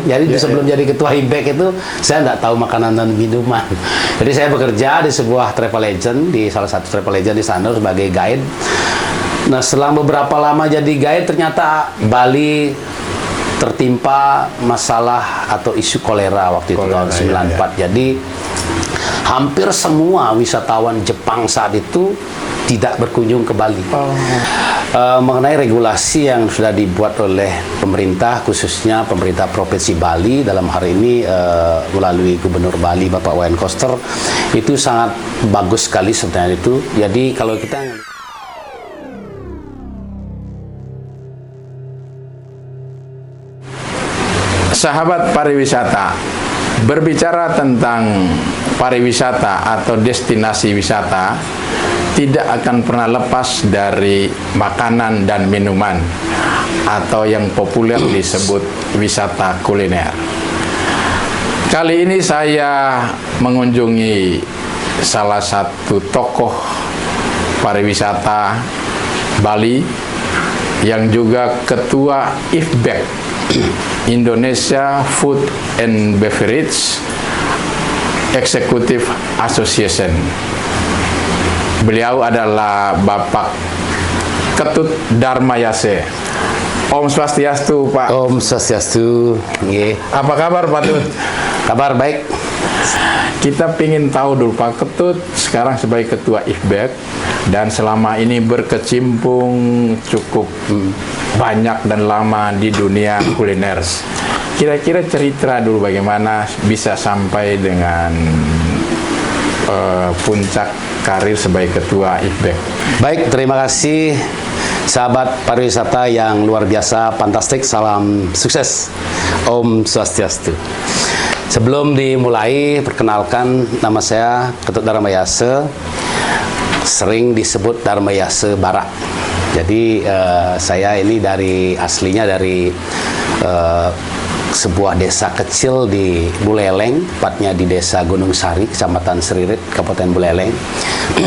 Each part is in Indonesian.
Jadi sebelum jadi ketua IBEK itu saya nggak tahu makanan dan minuman. Jadi saya bekerja di sebuah travel agent, di salah satu travel agent di sana sebagai guide. Nah, setelah beberapa lama jadi guide, ternyata Bali tertimpa masalah atau isu kolera waktu itu tahun 94. Jadi hampir semua wisatawan Jepang saat itu tidak berkunjung ke Bali. Mengenai regulasi yang sudah dibuat oleh pemerintah, khususnya pemerintah Provinsi Bali, dalam hari ini melalui Gubernur Bali Bapak Wayan Koster, itu sangat bagus sekali sebenarnya itu. Jadi kalau kita sahabat pariwisata, berbicara tentang pariwisata atau destinasi wisata tidak akan pernah lepas dari makanan dan minuman atau yang populer disebut wisata kuliner. Kali ini saya mengunjungi salah satu tokoh pariwisata Bali yang juga ketua IFBEK, Indonesia Food and Beverage Executive Association. Beliau adalah Bapak Ketut Darmayase. Om Swastiastu, Pak. Om Swastiastu. Apa kabar, Pak Tut? Kabar baik. Kita ingin tahu dulu, Pak Ketut sekarang sebagai ketua IFBEK dan selama ini berkecimpung cukup banyak dan lama di dunia kuliner. Kira-kira cerita dulu bagaimana bisa sampai dengan puncak karir sebagai ketua IFBEK. Baik, terima kasih sahabat pariwisata yang luar biasa, fantastik. Salam sukses. Om Swastiastu. Sebelum dimulai, perkenalkan, nama saya Ketut Darmayase, sering disebut Darmayase Barak. Jadi saya ini aslinya dari sebuah desa kecil di Buleleng, tepatnya di desa Gunung Sari, Kecamatan Seririt, Kabupaten Buleleng.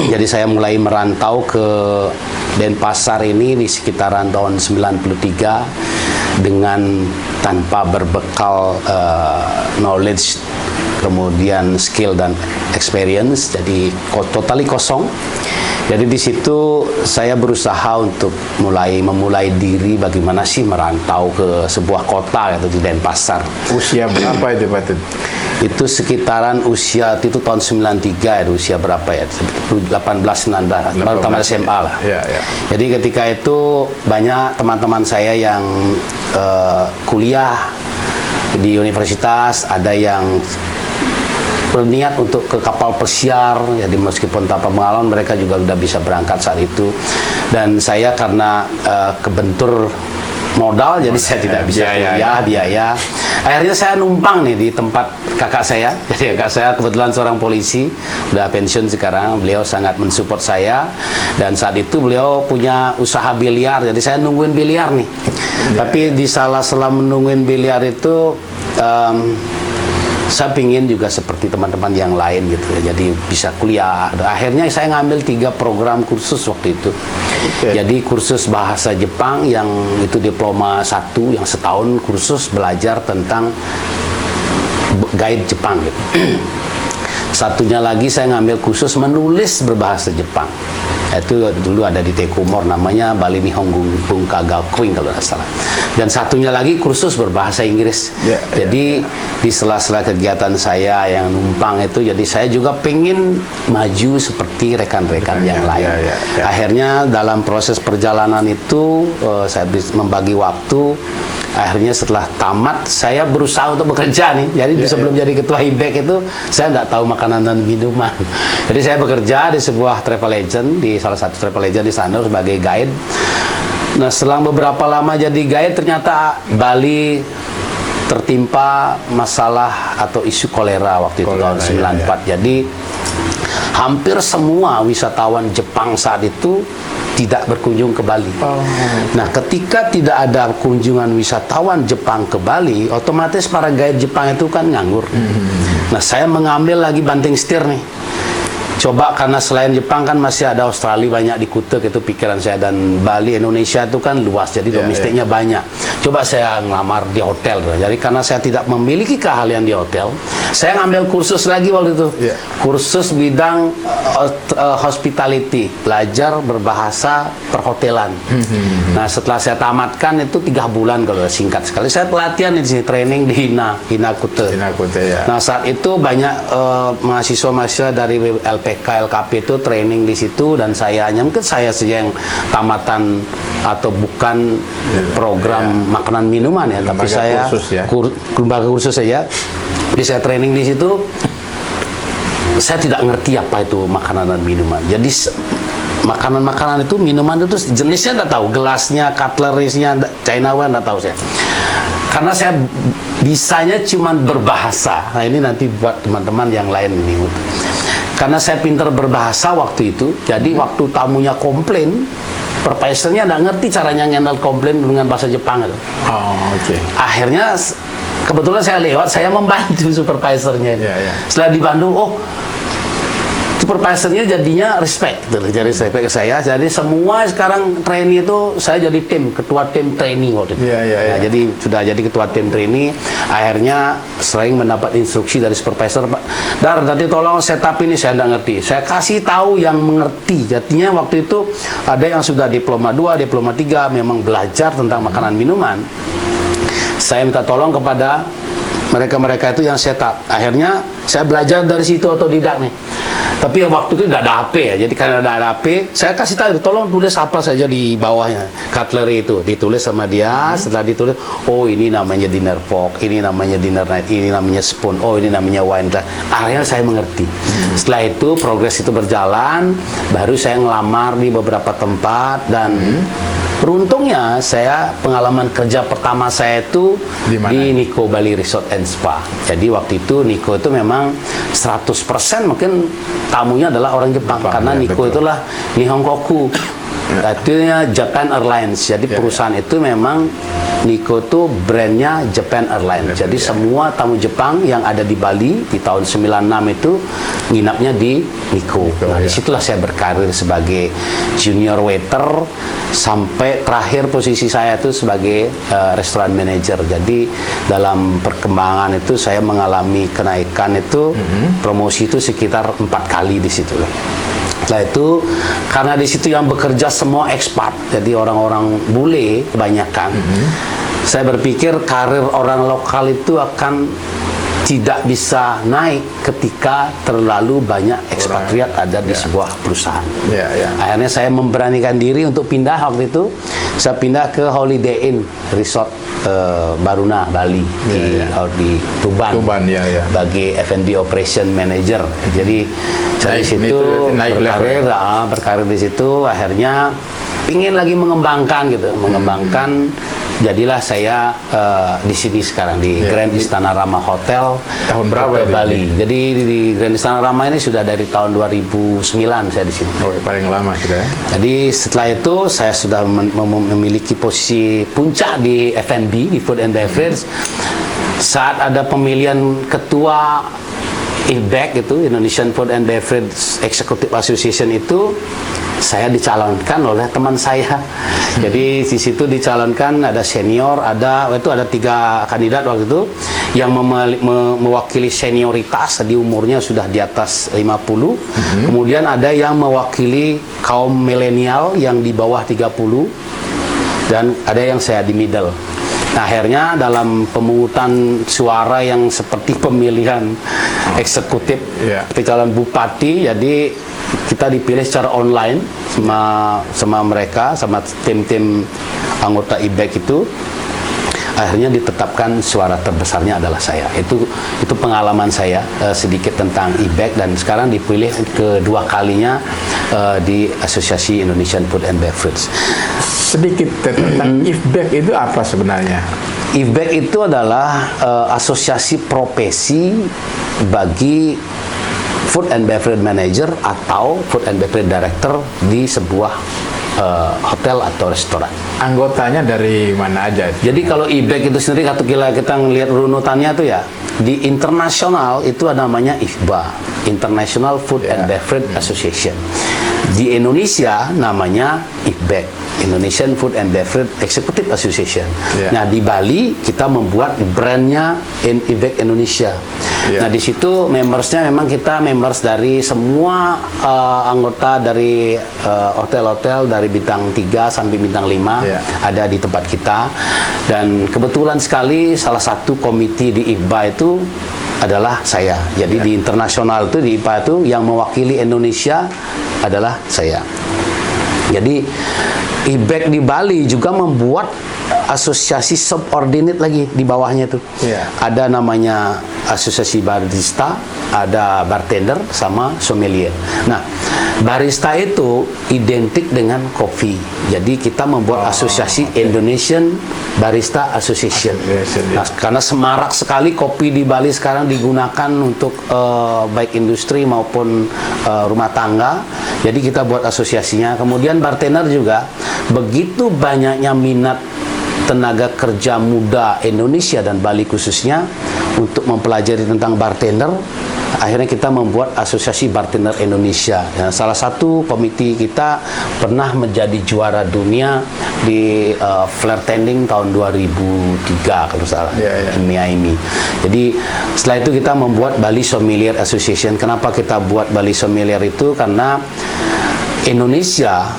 Jadi saya mulai merantau ke Denpasar ini di sekitaran tahun 93 dengan tanpa berbekal knowledge, kemudian skill dan experience, jadi totally kosong. Jadi di situ saya berusaha untuk memulai diri bagaimana sih merantau ke sebuah kota yaitu di Denpasar. Usia berapa itu, Pak Tut? Itu sekitaran usia itu tahun 93 ya, usia berapa ya? 18-19, baru tamat SMA lah. Ya, ya. Jadi ketika itu banyak teman-teman saya yang kuliah di universitas, ada yang berniat untuk ke kapal pesiar, jadi meskipun tanpa pengalaman mereka juga sudah bisa berangkat saat itu. Dan saya karena kebentur modal, jadi saya tidak bisa kuliah, biaya. Akhirnya saya numpang nih di tempat kakak saya. Jadi kakak saya kebetulan seorang polisi, udah pensiun sekarang. Beliau sangat mensupport saya, dan saat itu beliau punya usaha biliar, jadi saya nungguin biliar nih. Tapi di sela-sela menungguin biliar itu saya pingin juga seperti teman-teman yang lain gitu ya, jadi bisa kuliah. Akhirnya saya ngambil 3 program kursus waktu itu. Jadi kursus bahasa Jepang yang itu diploma 1 yang setahun, kursus belajar tentang guide Jepang gitu. Satunya lagi saya ngambil khusus menulis berbahasa Jepang. Itu dulu ada di Tekumor, namanya Bali Nihongo Bunka Gakuin kalau tidak salah. Dan satunya lagi kursus berbahasa Inggris. Jadi di sela-sela kegiatan saya yang numpang itu, jadi saya juga pengen maju seperti rekan-rekan yang lain. Akhirnya dalam proses perjalanan itu saya membagi waktu. Akhirnya setelah tamat saya berusaha untuk bekerja nih. Jadi sebelum jadi ketua IBEK itu saya nggak tahu makanan dan minuman. Jadi saya bekerja di sebuah travel agent, di salah satu travel agent di sana sebagai guide. Nah, setelah beberapa lama jadi guide, ternyata Bali tertimpa masalah atau isu kolera waktu itu tahun 94. Jadi hampir semua wisatawan Jepang saat itu tidak berkunjung ke Bali. Nah, ketika tidak ada kunjungan wisatawan Jepang ke Bali, otomatis para guide Jepang itu kan nganggur. Nah, saya mengambil lagi banting setir nih. Coba, karena selain Jepang kan masih ada Australia banyak di Kutek, itu pikiran saya, dan Bali Indonesia itu kan luas, jadi domestiknya banyak. coba saya ngelamar di hotel. Jadi karena saya tidak memiliki keahlian di hotel, saya ngambil kursus lagi waktu itu. Iya. Kursus bidang hospitality, belajar berbahasa perhotelan. Nah, setelah saya tamatkan itu 3 bulan kalau singkat sekali. Saya pelatihan di sini, training di Hinakute. Ya. Nah, saat itu banyak mahasiswa-mahasiswa dari LPK, LKP itu training di situ, dan saya hanya mungkin saya saja yang tamatan atau bukan program makanan minuman ya, tapi Lembaga saya kursus ya. lembaga kursus saja. Jadi saya training di situ. Saya tidak ngerti apa itu makanan dan minuman. Jadi makanan-makanan itu, minuman itu jenisnya nggak tahu, gelasnya, cutlery-nya, Chinawan nggak tahu saya. Karena saya bisanya cuma berbahasa. Nah, ini nanti buat teman-teman yang lain ini. Karena saya pintar berbahasa waktu itu, jadi waktu tamunya komplain, supervisornya nggak ngerti caranya ngendal komplain dengan bahasa Jepang itu. Oh, oke. Akhirnya kebetulan saya lewat, saya membantu supervisornya. Iya. Setelah dibantu, supervisornya jadinya respect, gitu. Jadi respect ke saya. Jadi semua sekarang trainee itu saya jadi ketua tim trainee waktu itu. Iya. Nah, jadi sudah jadi ketua tim trainee. Akhirnya sering mendapat instruksi dari supervisor, Pak, Dar, nanti tolong setup ini, saya tidak ngerti. Saya kasih tahu yang mengerti. Jadinya waktu itu ada yang sudah diploma 2, diploma 3, memang belajar tentang makanan minuman. Saya minta tolong kepada mereka-mereka itu yang setup. Akhirnya saya belajar dari situ otodidak nih. Tapi waktu itu nggak ada HP ya, jadi karena ada HP, saya kasih tahu, tolong tulis apa saja di bawahnya, cutlery itu ditulis sama dia. Setelah ditulis, oh ini namanya dinner fork, ini namanya dinner knife, ini namanya spoon, oh ini namanya wine glass. Akhirnya saya mengerti. Setelah itu progres itu berjalan, baru saya ngelamar di beberapa tempat, dan beruntungnya saya pengalaman kerja pertama saya itu di Nikko Bali Resort and Spa. Jadi waktu itu Nikko itu memang 100% mungkin tamunya adalah orang Jepang, karena Nikko itulah Nihongoku. Artinya Japan Airlines. Jadi perusahaan itu memang Nikko itu brandnya Japan Airlines. Jadi semua tamu Jepang yang ada di Bali di tahun 96 itu nginapnya di Nikko. Nah, disitulah saya berkarir sebagai junior waiter sampai terakhir posisi saya itu sebagai restoran manager. Jadi dalam perkembangan itu saya mengalami kenaikan itu, promosi itu sekitar 4 kali di situ. Setelah itu, karena di situ yang bekerja semua ekspat, jadi orang-orang bule kebanyakan, saya berpikir karir orang lokal itu akan tidak bisa naik ketika terlalu banyak ekspatriat ada di sebuah perusahaan. Akhirnya saya memberanikan diri untuk pindah. Waktu itu saya pindah ke Holiday Inn Resort Baruna Bali di Tuban, bagi F&B Operation Manager. Jadi dari situ berkarir di situ. Akhirnya ingin lagi mengembangkan gitu, jadilah saya di sini sekarang di Grand Istana Rama Hotel. Tahun berapa Bali. Jadi di Grand Istana Rama ini sudah dari tahun 2009 saya di sini. Oh, paling lama sudah ya. Jadi setelah itu saya sudah memiliki posisi puncak di F&B, di Food and Beverage. Saat ada pemilihan ketua IFBEC itu, Indonesian Food and Beverage Executive Association itu, saya dicalonkan oleh teman saya. Jadi di situ dicalonkan ada senior, ada 3 kandidat waktu itu yang mewakili senioritas, di umurnya sudah di atas 50. Kemudian ada yang mewakili kaum milenial yang di bawah 30, dan ada yang saya di middle. Nah, akhirnya dalam pemungutan suara yang seperti pemilihan eksekutif calon bupati, jadi kita dipilih secara online sama mereka, sama tim-tim anggota IFBEC itu. Akhirnya ditetapkan suara terbesarnya adalah saya. Itu pengalaman saya sedikit tentang IFBEC, dan sekarang dipilih kedua kalinya di Asosiasi Indonesian Food and Beverage. Sedikit tentang IFBEC itu apa sebenarnya? IFBEC itu adalah asosiasi profesi bagi Food and Beverage Manager atau Food and Beverage Director di sebuah hotel atau restoran. Anggotanya dari mana aja? Jadi kalau IFBEC itu sendiri, kalau kita ngelihat runutannya tuh ya, di internasional itu ada namanya IFBA, International Food and Beverage Association. Di Indonesia namanya IFBEC, Indonesian Food and Beverage Executive Association. Ya. Nah, di Bali kita membuat brandnya IBEC Indonesia. Ya. Nah, di situ membersnya memang kita members dari semua anggota dari hotel-hotel dari bintang 3 sampai bintang 5 Ya. ada di tempat kita. Dan kebetulan sekali salah satu komite di IKBA itu adalah saya. Jadi di internasional itu di IPA itu yang mewakili Indonesia adalah saya. Jadi IBEC di Bali juga membuat asosiasi subordinate lagi di bawahnya itu. Iya. Ada namanya asosiasi barista, ada bartender sama sommelier. Nah, barista itu identik dengan kopi. Jadi kita membuat asosiasi Indonesian Barista Association. Nah, karena semarak sekali kopi di Bali sekarang digunakan untuk baik industri maupun rumah tangga. Jadi kita buat asosiasinya. Kemudian bartender juga, begitu banyaknya minat tenaga kerja muda Indonesia dan Bali khususnya untuk mempelajari tentang bartender, akhirnya kita membuat asosiasi bartender Indonesia. Ya, salah satu komite kita pernah menjadi juara dunia di Flairtending tahun 2003 kalau salah, di Miami. Jadi setelah itu kita membuat Bali Sommelier Association. Kenapa kita buat Bali Sommelier itu? Karena Indonesia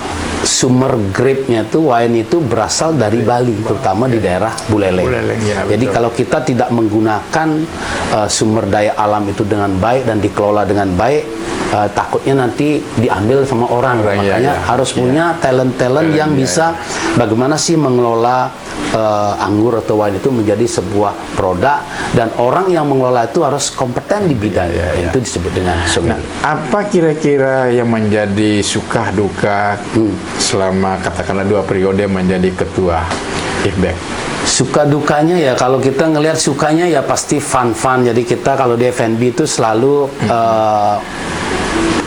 sumber grape-nya itu, wine itu berasal dari Bali, terutama di daerah Buleleng. Ya, jadi kalau kita tidak menggunakan sumber daya alam itu dengan baik dan dikelola dengan baik, takutnya nanti diambil sama orang. Makanya harus punya talent-talent yang bisa bagaimana sih mengelola anggur atau wine itu menjadi sebuah produk, dan orang yang mengelola itu harus kompeten di bidang itu disebut dengan sommelier. Apa kira-kira yang menjadi suka duka selama katakanlah 2 periode menjadi ketua IKBEC? Suka dukanya ya, kalau kita ngelihat sukanya ya pasti fun-fun. Jadi kita kalau di F&B itu selalu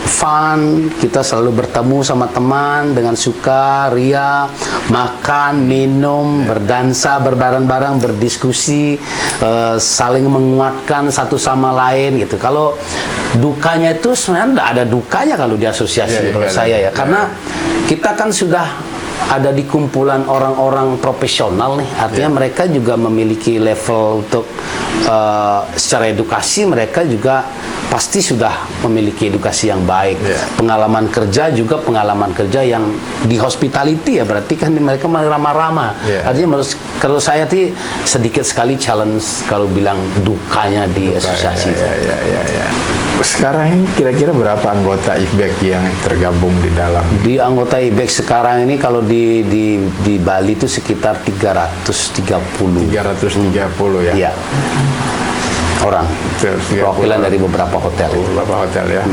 fun, kita selalu bertemu sama teman dengan suka, ria, makan, minum, berdansa, berbareng-bareng, berdiskusi, saling menguatkan satu sama lain gitu. Kalau dukanya itu sebenarnya tidak ada dukanya kalau di asosiasi kalau saya ya, karena kita kan sudah ada di kumpulan orang-orang profesional nih, artinya mereka juga memiliki level untuk secara edukasi, mereka juga pasti sudah memiliki edukasi yang baik. Pengalaman kerja juga pengalaman kerja yang di hospitality ya, berarti kan mereka ramah-ramah. Artinya kalau saya sih sedikit sekali challenge kalau bilang dukanya di asosiasi. Sekarang ini kira-kira berapa anggota IKBEC yang tergabung di dalam? Di anggota IKBEC sekarang ini kalau di Bali itu sekitar 330. 330 ya? Iya. Orang. Perwakilan dari beberapa hotel. Beberapa hotel ya.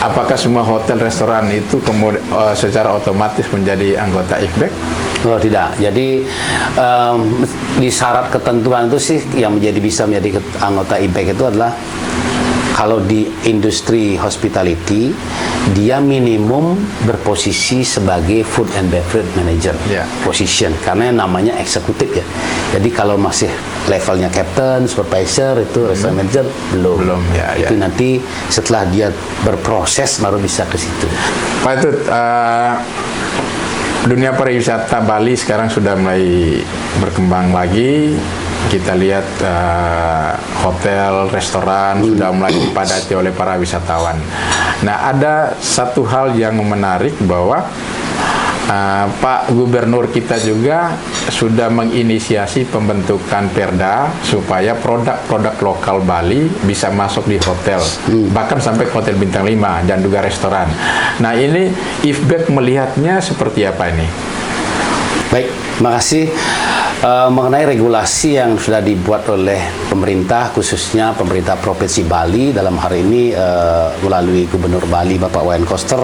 Apakah semua hotel restoran itu kemudian secara otomatis menjadi anggota IKBEC? Oh tidak. Jadi di syarat ketentuan itu sih yang bisa menjadi anggota IKBEC itu adalah kalau di industri hospitality dia minimum berposisi sebagai food and beverage manager position, karena namanya eksekutif ya. Jadi kalau masih levelnya captain, supervisor itu restaurant manager belum. Itu nanti setelah dia berproses baru bisa ke situ. Pak Tut, dunia pariwisata Bali sekarang sudah mulai berkembang lagi. Kita lihat hotel, restoran sudah mulai dipadati oleh para wisatawan. Nah, ada satu hal yang menarik bahwa Pak Gubernur kita juga sudah menginisiasi pembentukan perda supaya produk-produk lokal Bali bisa masuk di hotel, bahkan sampai hotel bintang 5 dan juga restoran. Nah, ini IKBEC melihatnya seperti apa ini? Baik, makasih. Mengenai regulasi yang sudah dibuat oleh pemerintah, khususnya pemerintah Provinsi Bali dalam hari ini melalui Gubernur Bali Bapak Wayan Koster,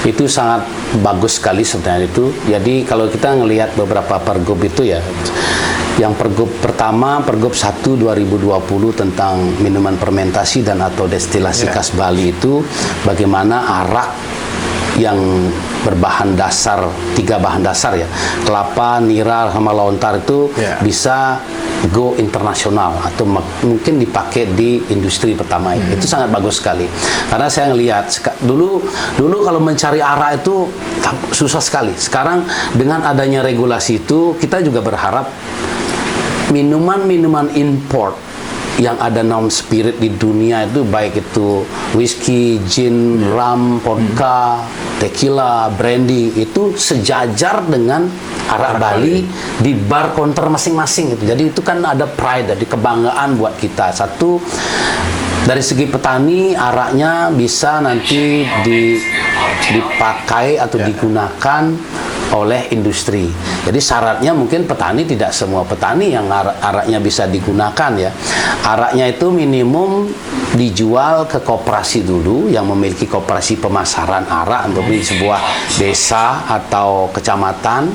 itu sangat bagus sekali sebenarnya itu. Jadi kalau kita ngelihat beberapa pergub itu ya, yang pergub pertama, pergub 1 2020 tentang minuman fermentasi dan atau destilasi khas Bali itu, bagaimana arak yang berbahan dasar 3 bahan dasar ya, kelapa, nira sama lontar itu bisa go internasional atau mungkin dipakai di industri pertama itu sangat bagus sekali. Karena saya ngelihat dulu kalau mencari ara itu susah sekali. Sekarang dengan adanya regulasi itu kita juga berharap minuman import yang ada non spirit di dunia itu, baik itu whisky, gin, rum, vodka, tequila, brandy, itu sejajar dengan arak Bali di bar counter masing-masing gitu. Jadi itu kan ada pride, jadi kebanggaan buat kita. Satu, dari segi petani, araknya bisa nanti dipakai atau digunakan oleh industri. Jadi syaratnya mungkin petani, tidak semua petani yang araknya bisa digunakan ya. Araknya itu minimum dijual ke koperasi dulu, yang memiliki koperasi pemasaran arak untuk di sebuah desa atau kecamatan.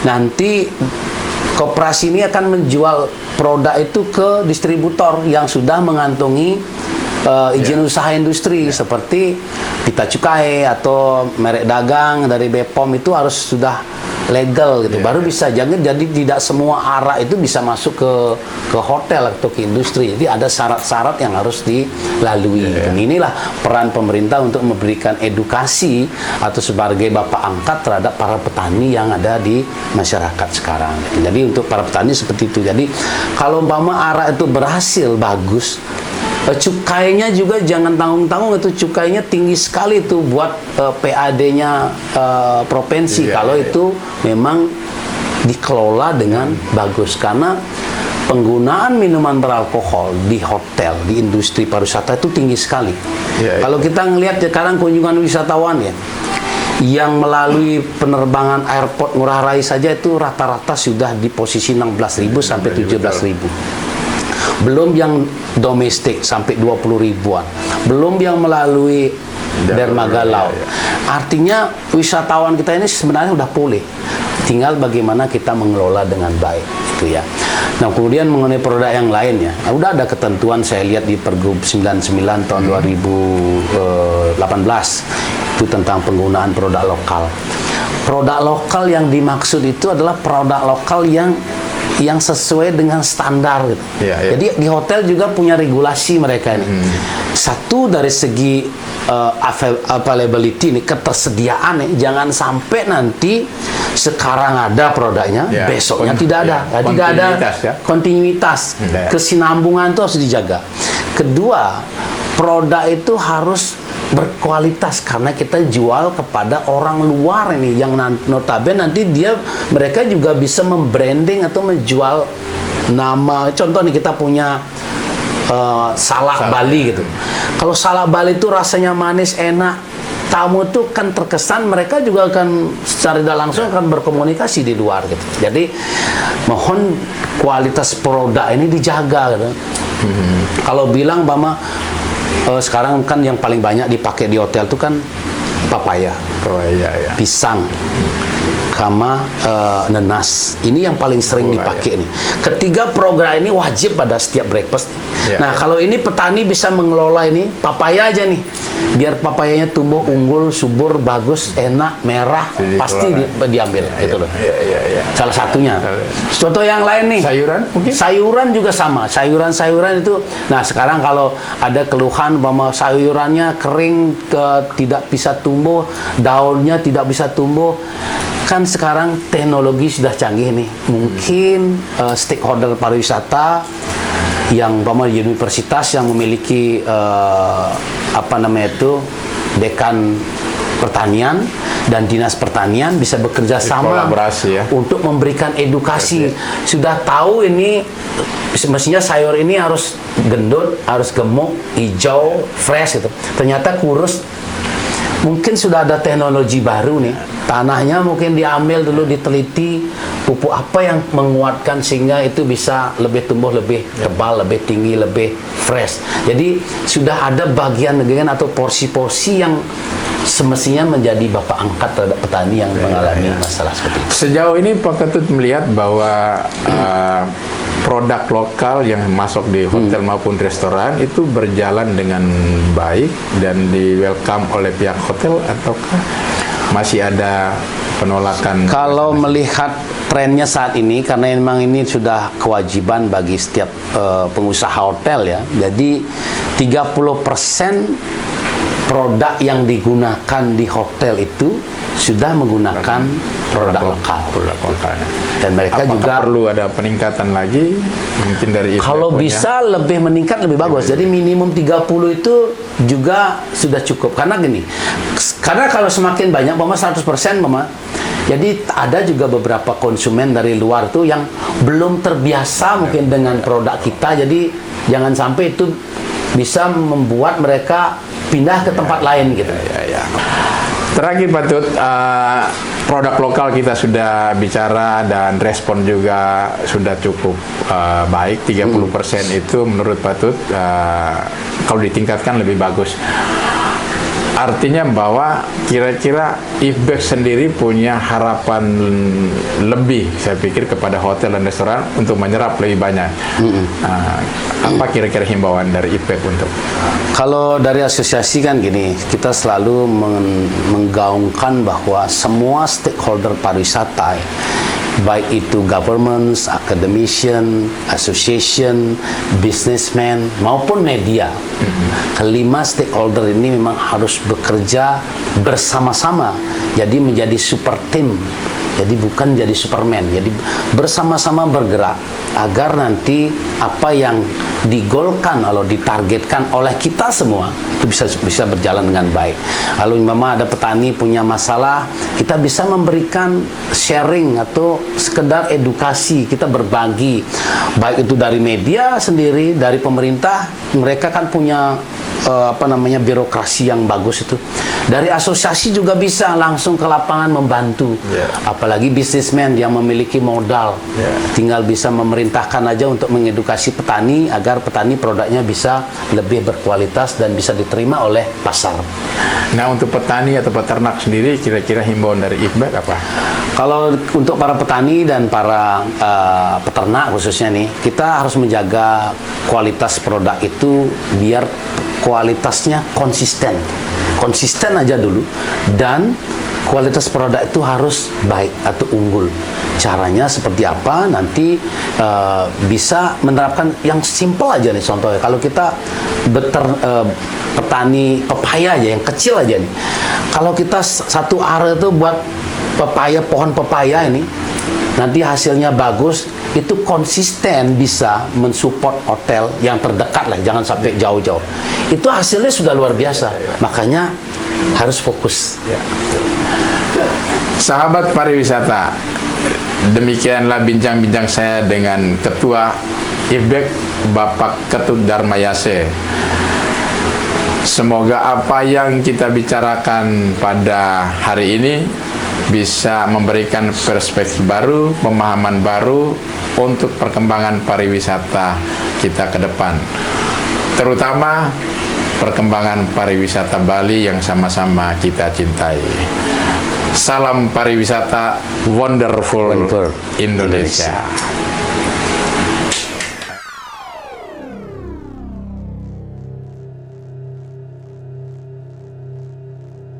Nanti koperasi ini akan menjual produk itu ke distributor yang sudah mengantongi izin usaha industri seperti pita cukai atau merek dagang dari BPOM itu harus sudah legal gitu, baru bisa. Jadi tidak semua arak itu bisa masuk ke hotel atau ke industri. Jadi ada syarat-syarat yang harus dilalui. Dan inilah peran pemerintah untuk memberikan edukasi atau sebagai bapak angkat terhadap para petani yang ada di masyarakat sekarang. Jadi untuk para petani seperti itu. Jadi kalau umpama arak itu berhasil bagus, cukainya juga jangan tanggung-tanggung, itu cukainya tinggi sekali itu buat PAD-nya provinsi kalau itu memang dikelola dengan bagus. Karena penggunaan minuman beralkohol di hotel, di industri pariwisata itu tinggi sekali. Kalau kita ngelihat sekarang kunjungan wisatawan ya, yang melalui penerbangan airport Ngurah Rai saja itu rata-rata sudah di posisi 16.000 sampai 17.000. Belum yang domestik sampai 20 ribuan. Belum yang melalui Dermaga-Laut. Artinya wisatawan kita ini sebenarnya sudah pulih. Tinggal bagaimana kita mengelola dengan baik itu ya. Nah, kemudian mengenai produk yang lain ya. Nah, udah ada ketentuan saya lihat di Pergub 99 tahun 2018 itu tentang penggunaan produk lokal. Produk lokal yang dimaksud itu adalah produk lokal yang sesuai dengan standar gitu. Jadi di hotel juga punya regulasi mereka ini. Satu, dari segi availability nih, ketersediaan nih, jangan sampai nanti sekarang ada produknya, besoknya tidak ada. Tidak ada kontinuitas. Kesinambungan itu harus dijaga. Kedua, produk itu harus berkualitas karena kita jual kepada orang luar ini yang notabene nanti mereka juga bisa membranding atau menjual nama. Contoh nih, kita punya salak Bali gitu. Kalau salak Bali itu rasanya manis, enak, tamu tuh kan terkesan, mereka juga akan secara tidak langsung akan berkomunikasi di luar gitu. Jadi mohon kualitas produk ini dijaga gitu. Kalau bilang sekarang kan yang paling banyak dipakai di hotel itu kan papaya, pisang, sama nenas. Ini yang paling sering dipakai nih. Ketiga program ini wajib pada setiap breakfast. Nah, kalau ini petani bisa mengelola ini papaya aja nih, biar papayanya tumbuh unggul, subur, bagus, enak, merah, pasti diambil gitu loh. Salah satunya. Contoh yang lain nih, sayuran mungkin? Sayuran juga sama. Sayuran itu, nah sekarang kalau ada keluhan bahwa sayurannya kering, tidak bisa tumbuh, daunnya tidak bisa tumbuh, kan sekarang teknologi sudah canggih nih. Mungkin stakeholder pariwisata yang universitas yang memiliki dekan pertanian dan dinas pertanian bisa bekerja sama untuk memberikan edukasi. Sudah tahu ini mestinya sayur ini harus gendut, harus gemuk, hijau, fresh gitu. Ternyata kurus. Mungkin sudah ada teknologi baru nih. Tanahnya mungkin diambil dulu, diteliti pupuk apa yang menguatkan sehingga itu bisa lebih tumbuh lebih tebal, lebih tinggi, lebih fresh. Jadi sudah ada bagian-bagian atau porsi-porsi yang semestinya menjadi bapak angkat terhadap petani yang mengalami masalah seperti itu. Sejauh ini Pak Ketut melihat bahwa produk lokal yang masuk di hotel maupun restoran itu berjalan dengan baik dan di welcome oleh pihak hotel ataukah masih ada penolakan? Kalau melihat trennya saat ini, karena memang ini sudah kewajiban bagi setiap pengusaha hotel ya. Jadi 30% produk yang digunakan di hotel itu sudah menggunakan produk lokal. Produk lokal. Dan mereka Apakah juga perlu ada peningkatan lagi mungkin dari IFBEC kalau punya? bisa lebih meningkat lebih bagus. Jadi minimum 30 itu juga sudah cukup. Karena gini, karena kalau semakin banyak, Mama 100%, Mama. Jadi ada juga beberapa konsumen dari luar tuh yang belum terbiasa mungkin dengan produk kita. Jadi jangan sampai itu bisa membuat mereka pindah ke tempat lain gitu. Ya. Terakhir Pak Tut, produk lokal kita sudah bicara dan respon juga sudah cukup baik. 30% itu menurut Pak Tut kalau ditingkatkan lebih bagus. Artinya bahwa kira-kira IFBEC sendiri punya harapan lebih, saya pikir, kepada hotel dan restoran untuk menyerap lebih banyak. Apa kira-kira himbauan dari IFBEC untuk? Kalau dari asosiasi kan gini, kita selalu menggaungkan bahwa semua stakeholder pariwisata, baik itu governments, academician, association, businessman maupun media. Kelima stakeholder ini memang harus bekerja bersama-sama. Jadi menjadi super team. Jadi bukan jadi Superman. Jadi bersama-sama bergerak agar nanti apa yang digolkan atau ditargetkan oleh kita semua itu bisa berjalan dengan baik. Lalu memang ada petani punya masalah, kita bisa memberikan sharing atau sekedar edukasi, kita berbagi, baik itu dari media sendiri, dari pemerintah. Mereka kan punya birokrasi yang bagus itu. Dari asosiasi juga bisa langsung ke lapangan membantu. Apalagi bisnismen yang memiliki modal, tinggal bisa memerintahkan aja untuk mengedukasi petani agar petani produknya bisa lebih berkualitas dan bisa diterima oleh pasar. Nah, untuk petani atau peternak sendiri, kira-kira himbauan dari IFBEC apa? Kalau untuk para petani dan para peternak khususnya nih, kita harus menjaga kualitas produk itu biar kualitasnya konsisten aja dulu, dan kualitas produk itu harus baik atau unggul. Caranya seperti apa? Nanti bisa menerapkan yang simple aja nih. Contohnya kalau kita petani pepaya aja yang kecil aja nih, kalau kita satu area itu buat pohon pepaya ini, nanti hasilnya bagus, itu konsisten bisa mensupport hotel yang terdekat lah, jangan sampai jauh-jauh. Itu hasilnya sudah luar biasa. Makanya harus fokus. Sahabat pariwisata, demikianlah bincang-bincang saya dengan Ketua IFBEC Bapak Ketut Darmayase. Semoga apa yang kita bicarakan pada hari ini bisa memberikan perspektif baru, pemahaman baru untuk perkembangan pariwisata kita ke depan, terutama perkembangan pariwisata Bali yang sama-sama kita cintai. Salam pariwisata wonderful Indonesia.